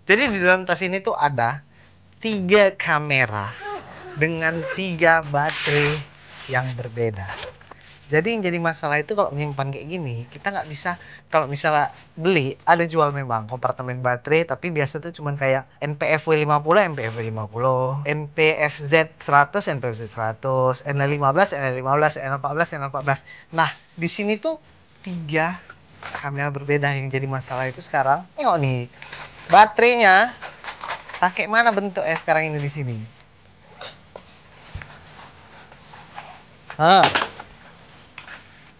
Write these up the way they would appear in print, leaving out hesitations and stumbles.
Jadi di dalam tas ini tuh ada 3 kamera dengan 3 baterai yang berbeda. Jadi yang jadi masalah itu kalau menyimpan kayak gini, kita nggak bisa, kalau misalnya beli, ada jual memang kompartemen baterai, tapi biasa tuh cuman kayak NPF-W50, NPF-W50, NPFZ100, NPFZ100, N15, N15, N14, N14. Nah, di sini tuh 3 kamera berbeda. Yang jadi masalah itu sekarang, tengok nih, baterainya pakai mana bentuknya sekarang ini di sini.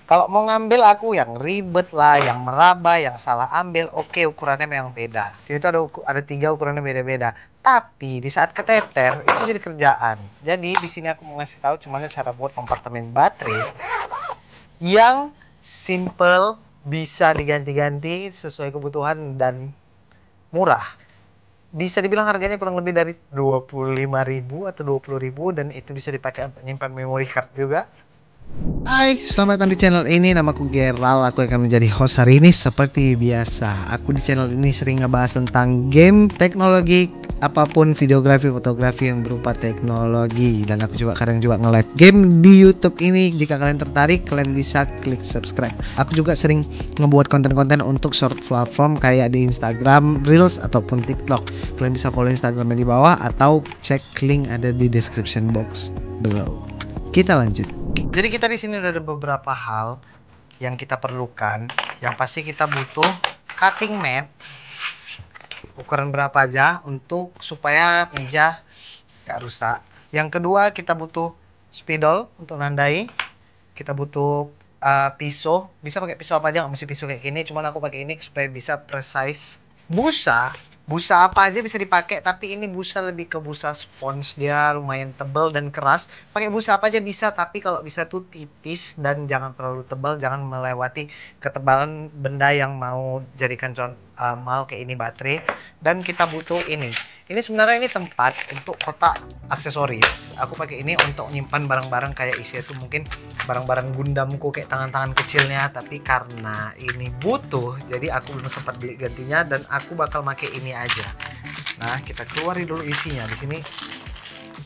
Kalau mau ngambil aku yang ribet lah, yang meraba, yang salah ambil, oke, ukurannya memang beda. Itu ada 3 ukurannya beda-beda. Tapi di saat keteter itu jadi kerjaan. Jadi di sini aku mau ngasih tahu cuman cara buat kompartemen baterai yang simple, bisa diganti-ganti sesuai kebutuhan dan murah. Bisa dibilang harganya kurang lebih dari 25.000 atau 20.000, dan itu bisa dipakai untuk menyimpan memory card juga. Hai, selamat datang di channel ini. Namaku Geral, aku akan menjadi host hari ini. Seperti biasa, aku di channel ini sering ngebahas tentang game, teknologi, apapun videografi, fotografi yang berupa teknologi. Dan aku juga kadang juga nge-live game di YouTube ini. Jika kalian tertarik, kalian bisa klik subscribe. Aku juga sering ngebuat konten-konten untuk short platform kayak di Instagram, Reels, ataupun TikTok. Kalian bisa follow Instagramnya di bawah atau cek link ada di description box below. Kita lanjut. Jadi kita di sini udah ada beberapa hal yang kita perlukan. Yang pasti kita butuh cutting mat ukuran berapa aja untuk supaya meja gak rusak. Yang kedua kita butuh spidol untuk nandai. Kita butuh pisau. Bisa pakai pisau apa aja, nggak mesti pisau kayak gini. Cuman aku pakai ini supaya bisa precise. Busa apa aja bisa dipakai, tapi ini busa lebih ke busa spons, dia lumayan tebal dan keras. Pakai busa apa aja bisa, tapi kalau bisa tuh tipis dan jangan terlalu tebal, jangan melewati ketebalan benda yang mau jadikan mal kayak ini baterai. Dan kita butuh ini sebenarnya ini tempat untuk kotak aksesoris. Aku pakai ini untuk nyimpan barang-barang kayak isinya tuh mungkin barang-barang Gundamku kayak tangan-tangan kecilnya, tapi karena ini butuh jadi aku belum sempat beli gantinya dan aku bakal pakai ini aja. Nah, kita keluarin dulu isinya. Di sini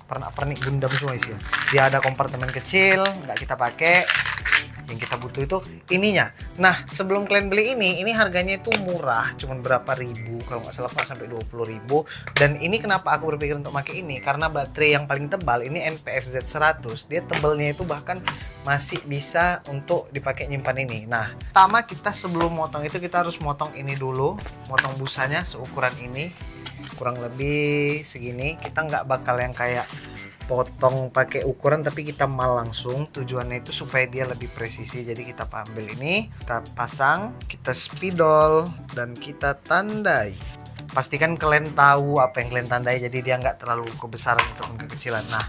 pernak-pernik Gundam semua isinya. Dia ada kompartemen kecil, nggak kita pakai. Yang kita butuh itu ininya. Nah, sebelum kalian beli ini harganya itu murah, cuman berapa ribu, kalau nggak salah sampai 20.000. Dan ini kenapa aku berpikir untuk pakai ini, karena baterai yang paling tebal ini NPFZ100, dia tebalnya itu bahkan masih bisa untuk dipakai nyimpan ini. Nah, pertama kita sebelum motong itu kita harus motong ini dulu, motong busanya seukuran ini, kurang lebih segini. Kita nggak bakal yang kayak potong pakai ukuran, tapi kita mal langsung. Tujuannya itu supaya dia lebih presisi. Jadi kita ambil ini, kita pasang, kita spidol, dan kita tandai. Pastikan kalian tahu apa yang kalian tandai, jadi dia nggak terlalu kebesaran ataupun kekecilan. Nah,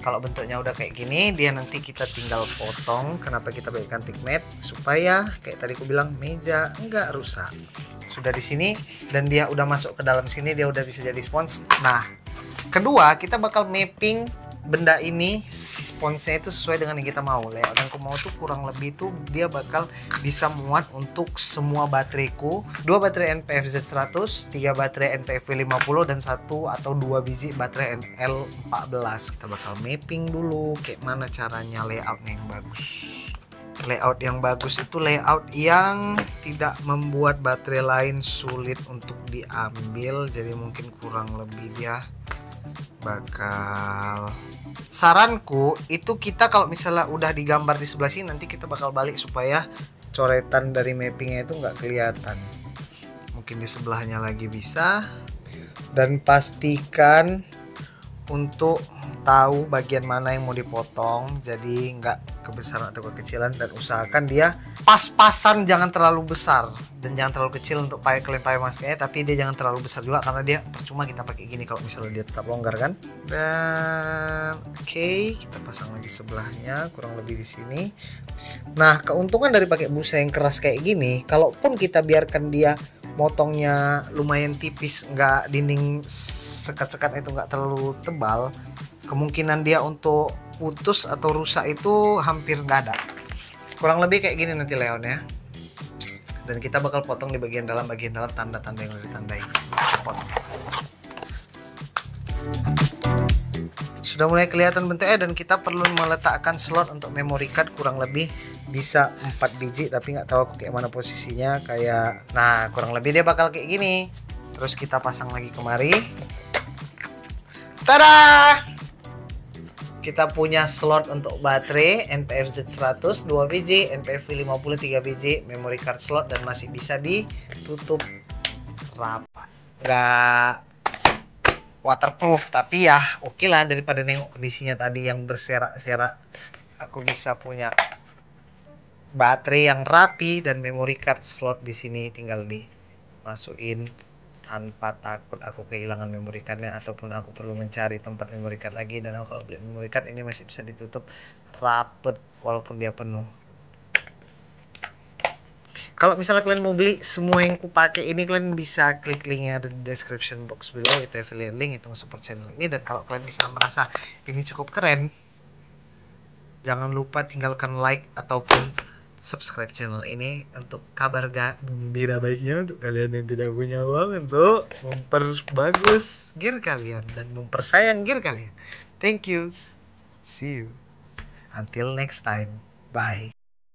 kalau bentuknya udah kayak gini, dia nanti kita tinggal potong. Kenapa kita pakai cutting mat? Supaya kayak tadi aku bilang, meja nggak rusak. Sudah di sini dan dia udah masuk ke dalam sini, dia udah bisa jadi spons. Nah, kedua, kita bakal mapping benda ini, sponsnya itu sesuai dengan yang kita mau. Layout yang aku mau tuh kurang lebih tuh dia bakal bisa muat untuk semua bateraiku. 2 baterai NPFZ100, 3 baterai NPF50, dan 1 atau 2 biji baterai NL14. Kita bakal mapping dulu kayak mana caranya layoutnya yang bagus. Layout yang bagus itu layout yang tidak membuat baterai lain sulit untuk diambil. Jadi mungkin kurang lebih dia bakal, saranku itu kita kalau misalnya udah digambar di sebelah sini, nanti kita bakal balik supaya coretan dari mappingnya itu nggak kelihatan. Mungkin di sebelahnya lagi bisa. Dan pastikan untuk tahu bagian mana yang mau dipotong, jadi nggak kebesaran atau kekecilan, dan usahakan dia pas-pasan, jangan terlalu besar dan jangan terlalu kecil untuk kalian pakai maskernya, tapi dia jangan terlalu besar juga karena dia percuma kita pakai gini kalau misalnya dia tetap longgar kan. Dan oke, kita pasang lagi sebelahnya kurang lebih di sini. Nah, keuntungan dari pakai busa yang keras kayak gini, kalaupun kita biarkan dia motongnya lumayan tipis, nggak dinding sekat-sekat itu nggak terlalu tebal, kemungkinan dia untuk putus atau rusak itu hampir nggak ada. Kurang lebih kayak gini nanti layoutnya. Dan kita bakal potong di bagian dalam tanda-tanda yang udah ditandai. Potong. Sudah mulai kelihatan bentuknya, dan kita perlu meletakkan slot untuk memory card. Kurang lebih bisa 4 biji, tapi nggak tahu aku kayak mana posisinya. Kayak, nah kurang lebih dia bakal kayak gini. Terus kita pasang lagi kemari. Tada! Kita punya slot untuk baterai NPF Z100 2 biji, NPF V50 3 biji, memory card slot, dan masih bisa ditutup rapat. Nggak waterproof, tapi ya oke lah, daripada nengok kondisinya tadi yang berserak-serak. Aku bisa punya baterai yang rapi dan memory card slot di sini tinggal dimasukin tanpa takut aku kehilangan memory cardnya ataupun aku perlu mencari tempat memory card lagi. Dan aku kalau beli memory card ini masih bisa ditutup rapet walaupun dia penuh. Kalau misalnya kalian mau beli semua yang kupakai ini, kalian bisa klik linknya di description box below, itu affiliate link, itu support channel ini. Dan kalau kalian bisa merasa ini cukup keren, jangan lupa tinggalkan like ataupun subscribe channel ini untuk kabar gembira baiknya untuk kalian yang tidak punya uang untuk memperbagus gear kalian dan mempersayang gear kalian. Thank you. See you. Until next time. Bye.